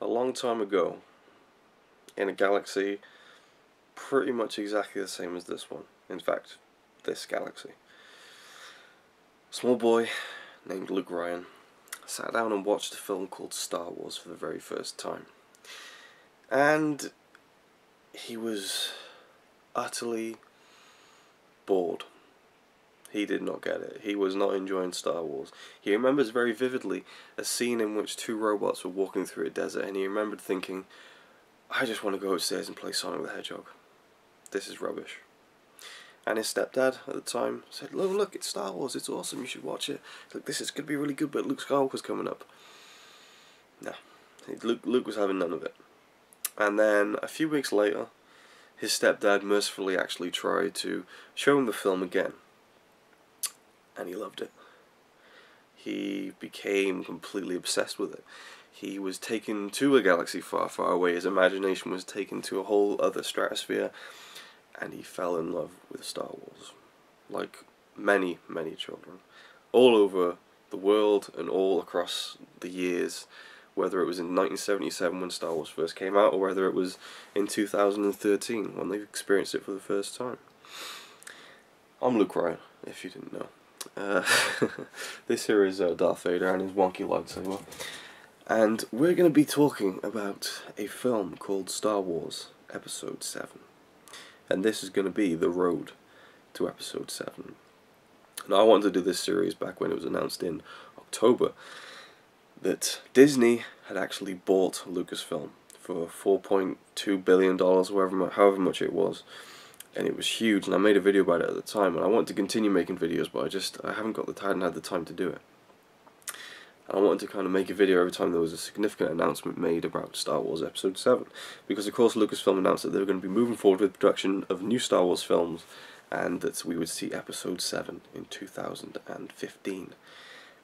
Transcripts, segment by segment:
A long time ago, in a galaxy pretty much exactly the same as this one. In fact, this galaxy. A small boy named Luke Ryan sat down and watched a film called Star Wars for the very first time. And he was utterly bored. He did not get it. He was not enjoying Star Wars. He remembers very vividly a scene in which two robots were walking through a desert, and he remembered thinking, I just want to go upstairs and play Sonic the Hedgehog. This is rubbish. And his stepdad at the time said, look, it's Star Wars, it's awesome, you should watch it. He's like, this is going to be really good, but Luke Skywalker's coming up. No, Luke was having none of it. And then a few weeks later, his stepdad mercifully actually tried to show him the film again. And he loved it. He became completely obsessed with it. He was taken to a galaxy far, far away. His imagination was taken to a whole other stratosphere. And he fell in love with Star Wars. Like many, many children. All over the world and all across the years. Whether it was in 1977 when Star Wars first came out, or whether it was in 2013 when they experienced it for the first time. I'm Luke Ryan, if you didn't know. This here is Darth Vader and his wonky lightsaber. And we're going to be talking about a film called Star Wars Episode VII. And this is going to be the road to Episode VII. Now, I wanted to do this series back when it was announced in October that Disney had actually bought Lucasfilm for $4.2 billion, however much it was. And it was huge, and I made a video about it at the time, and I wanted to continue making videos, but I haven't had the time to do it. And I wanted to kind of make a video every time there was a significant announcement made about Star Wars Episode VII, because of course Lucasfilm announced that they were going to be moving forward with production of new Star Wars films, and that we would see Episode VII in 2015,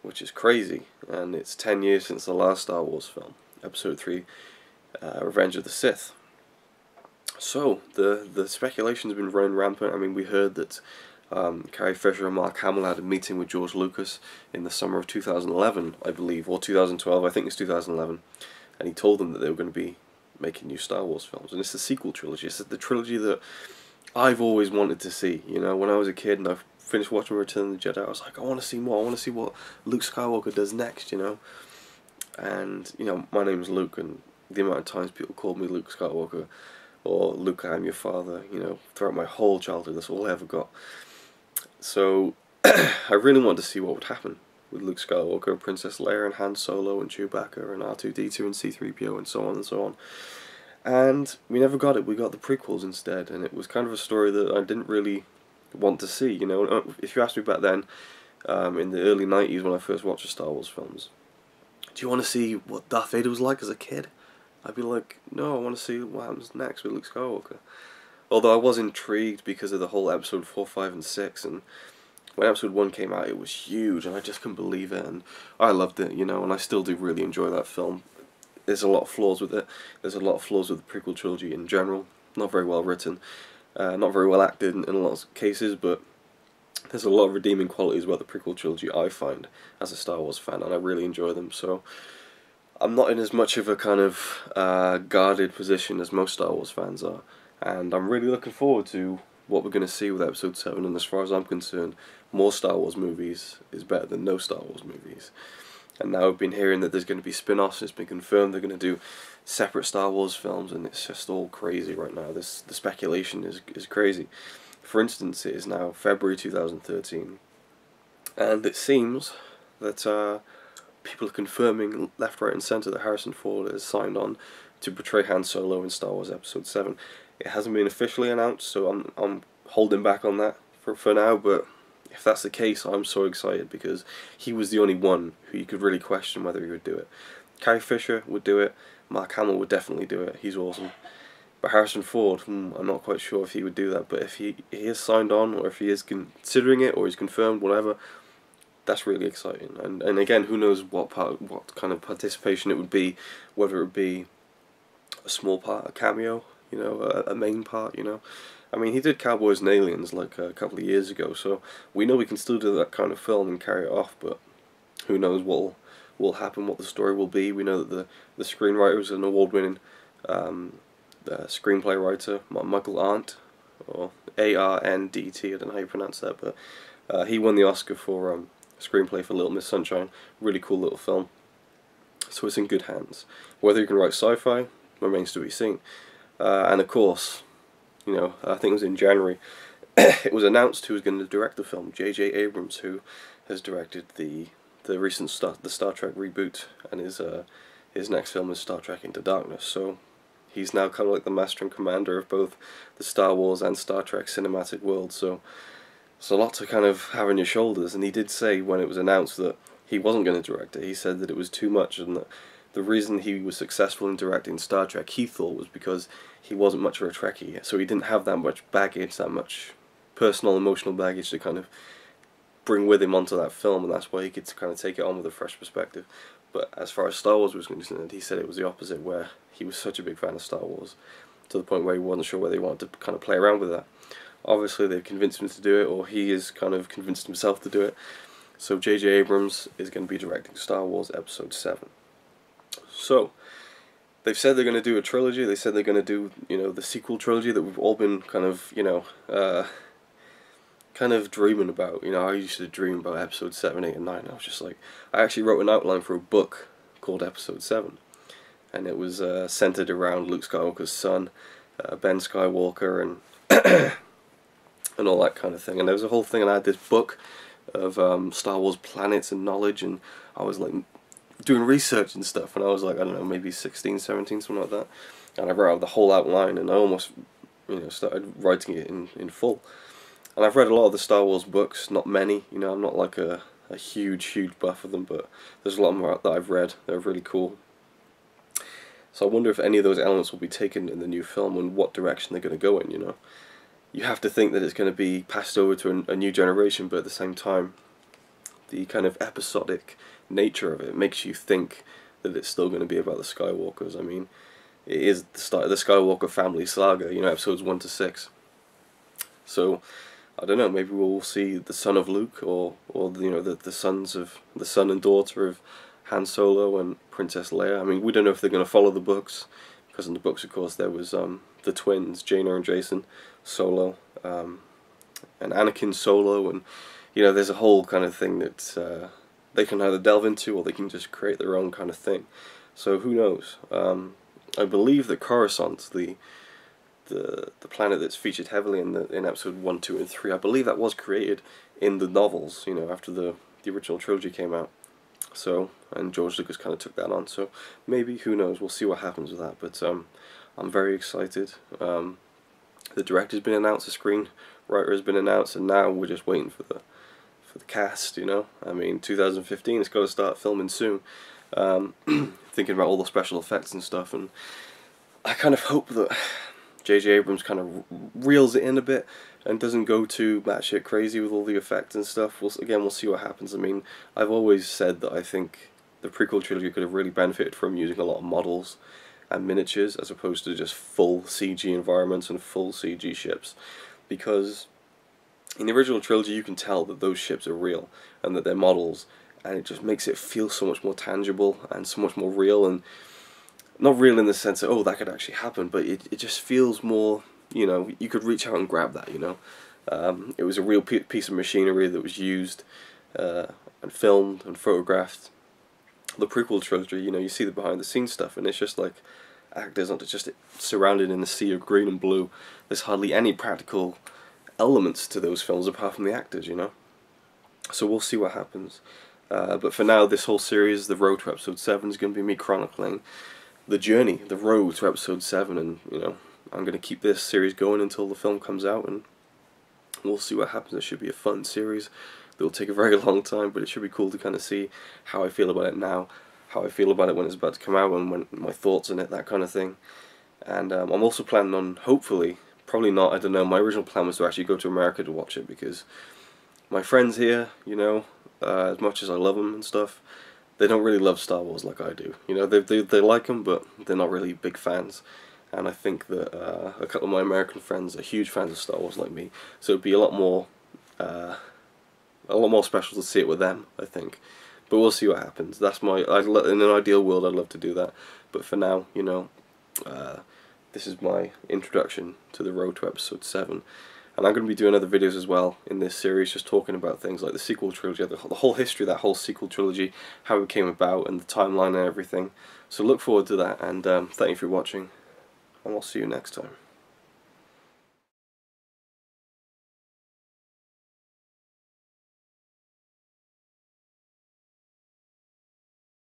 which is crazy, and it's 10 years since the last Star Wars film, Episode III, Revenge of the Sith. So, the speculation's been running rampant. I mean, we heard that Carrie Fisher and Mark Hamill had a meeting with George Lucas in the summer of 2011, I believe, or 2012, I think it's 2011, and he told them that they were going to be making new Star Wars films, and it's the sequel trilogy. It's the trilogy that I've always wanted to see. You know, when I was a kid and I finished watching Return of the Jedi, I was like, I want to see more, I want to see what Luke Skywalker does next, you know. And, you know, my name's Luke, and the amount of times people called me Luke Skywalker, or Luke, I'm your father, you know, throughout my whole childhood, that's all I ever got. So, I really wanted to see what would happen with Luke Skywalker, Princess Leia, and Han Solo, and Chewbacca, and R2-D2, and C-3PO, and so on and so on. And we never got it. We got the prequels instead, and it was kind of a story that I didn't really want to see, you know. If you asked me back then, in the early 90s when I first watched the Star Wars films, do you want to see what Darth Vader was like as a kid? I'd be like, no, I want to see what happens next with Luke Skywalker. Although I was intrigued because of the whole episode 4, 5, and 6, and when episode 1 came out, it was huge, and I just couldn't believe it, and I loved it, you know, and I still do really enjoy that film. There's a lot of flaws with it. There's a lot of flaws with the prequel trilogy in general. Not very well written, not very well acted in a lot of cases, but there's a lot of redeeming qualities about the prequel trilogy, I find, as a Star Wars fan, and I really enjoy them, so I'm not in as much of a kind of guarded position as most Star Wars fans are, and I'm really looking forward to what we're going to see with Episode 7, and as far as I'm concerned, more Star Wars movies is better than no Star Wars movies. And now I've been hearing that there's going to be spin-offs, it's been confirmed they're going to do separate Star Wars films, and it's just all crazy right now. The speculation is crazy. For instance, it is now February 2013, and it seems that people are confirming left, right, and centre that Harrison Ford has signed on to portray Han Solo in Star Wars Episode 7. It hasn't been officially announced, so I'm holding back on that for now, but if that's the case, I'm so excited, because he was the only one who you could really question whether he would do it. Carrie Fisher would do it, Mark Hamill would definitely do it, he's awesome. But Harrison Ford, I'm not quite sure if he would do that, but if he is signed on, or if he is considering it, or he's confirmed, whatever, that's really exciting. And again, who knows what kind of participation it would be, whether it would be a small part, a cameo, you know, a main part, you know. I mean, he did Cowboys and Aliens like a couple of years ago, so we know we can still do that kind of film and carry it off, but who knows will happen, what the story will be. We know that the screenwriter is an award-winning screenplay writer, Michael Arndt, or A-R-N-D-T, I don't know how you pronounce that, but he won the Oscar for screenplay for Little Miss Sunshine. Really cool little film. So it's in good hands. Whether you can write sci-fi remains to be seen. And of course, you know, I think it was in January, it was announced who was going to direct the film. J.J. Abrams, who has directed the recent the Star Trek reboot, and his next film is Star Trek Into Darkness. So he's now kind of like the master and commander of both the Star Wars and Star Trek cinematic world. So it's a lot to kind of have on your shoulders. And he did say when it was announced that he wasn't going to direct it. He said that it was too much, and that the reason he was successful in directing Star Trek, he thought, was because he wasn't much of a Trekkie. So he didn't have that much baggage, that much personal, emotional baggage to kind of bring with him onto that film, and that's why he could kind of take it on with a fresh perspective. But as far as Star Wars was concerned, he said it was the opposite, where he was such a big fan of Star Wars, to the point where he wasn't sure whether he wanted to kind of play around with that. Obviously they've convinced him to do it, or he has kind of convinced himself to do it. So J.J. Abrams is going to be directing Star Wars Episode VII. So they've said they're going to do a trilogy. They said they're going to do, you know, the sequel trilogy that we've all been kind of, you know, kind of dreaming about. You know, I used to dream about Episode 7, 8, and 9. I was just like, I actually wrote an outline for a book called Episode 7, and it was centered around Luke Skywalker's son, Ben Skywalker, and and all that kind of thing. And there was a whole thing, and I had this book of Star Wars planets and knowledge, and I was like doing research and stuff, and I was like, I don't know, maybe 16, 17, something like that, and I wrote out the whole outline, and I almost, you know, started writing it in full. And I've read a lot of the Star Wars books, not many, you know, I'm not like a huge buff of them, but there's a lot more that I've read. They're really cool. So I wonder if any of those elements will be taken in the new film, and what direction they're going to go in, you know. You have to think that it's going to be passed over to a new generation, but at the same time, the kind of episodic nature of it makes you think that it's still going to be about the Skywalkers. I mean, it is the start of the Skywalker family saga, you know, episodes 1 to 6. So I don't know, maybe we'll see the son of Luke, or you know, the son and daughter of Han Solo and Princess Leia. I mean, we don't know if they're going to follow the books, because in the books, of course, there was the twins, Jaina and Jason Solo, and Anakin Solo, and you know, there's a whole kind of thing that they can either delve into, or they can just create their own kind of thing. So who knows? I believe that Coruscant, the planet that's featured heavily in episode 1, 2, and 3, I believe that was created in the novels, you know, after the original trilogy came out. So, and George Lucas kind of took that on. So maybe, who knows? We'll see what happens with that. But I'm very excited. The director's been announced, the screenwriter has been announced, and now we're just waiting for the cast. You know, I mean, 2015, it's got to start filming soon. Thinking about all the special effects and stuff, and I kind of hope that J.J. Abrams kind of reels it in a bit and doesn't go too batshit crazy with all the effects and stuff. We'll see what happens. I mean, I've always said that I think the prequel trilogy could have really benefited from using a lot of models and miniatures, as opposed to just full CG environments and full CG ships, because in the original trilogy you can tell that those ships are real and that they're models, and it just makes it feel so much more tangible and so much more real, and not real in the sense that, oh, that could actually happen, but it just feels more, you know, you could reach out and grab that, you know. It was a real piece of machinery that was used and filmed and photographed. The prequel trilogy, you know, you see the behind the scenes stuff, and it's just like actors aren't just surrounded in a sea of green and blue. There's hardly any practical elements to those films apart from the actors, you know. So we'll see what happens. But for now, this whole series, the road to episode 7, is going to be me chronicling the journey, the road to episode 7, and you know, I'm going to keep this series going until the film comes out, and we'll see what happens. It should be a fun series. It'll take a very long time, but it should be cool to kind of see how I feel about it now, how I feel about it when it's about to come out, and when my thoughts on it, that kind of thing. And I'm also planning on, hopefully, probably not, I don't know, my original plan was to actually go to America to watch it, because my friends here, you know, as much as I love them and stuff, they don't really love Star Wars like I do. You know, they like them, but they're not really big fans. And I think that a couple of my American friends are huge fans of Star Wars like me, so it'd be a lot more special to see it with them, I think. But we'll see what happens. That's my, in an ideal world I'd love to do that, but for now, you know, this is my introduction to the road to episode 7. And I'm going to be doing other videos as well in this series, just talking about things like the sequel trilogy, the whole history of that whole sequel trilogy, how it came about, and the timeline and everything. So look forward to that, and thank you for watching, and I'll see you next time.